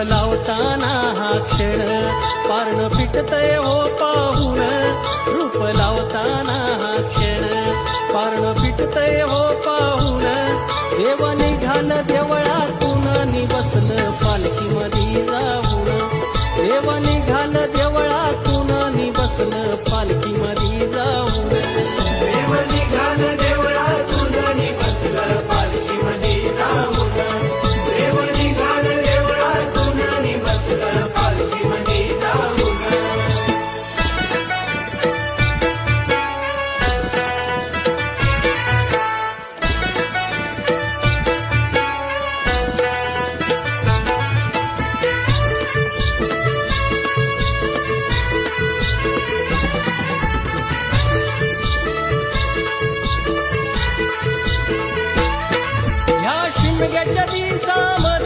लावताना हा क्षण पारण पिटतय हो पाहून रूप लावताना हा क्षण पारण पिटतय हो पाहून देव निघाल देवळातून नि बसलं पालखीमध्ये जाऊन देव निघाल देवळातून नि बसलं पालखीमध्ये जाऊन देव निघाल देवळातून नि बसलं पालखीमध्ये जाऊन देव निघाल देवळातून नि बसलं पालखीमध्ये जाऊन ह्या शिमग्याच्या दिवसामध्ये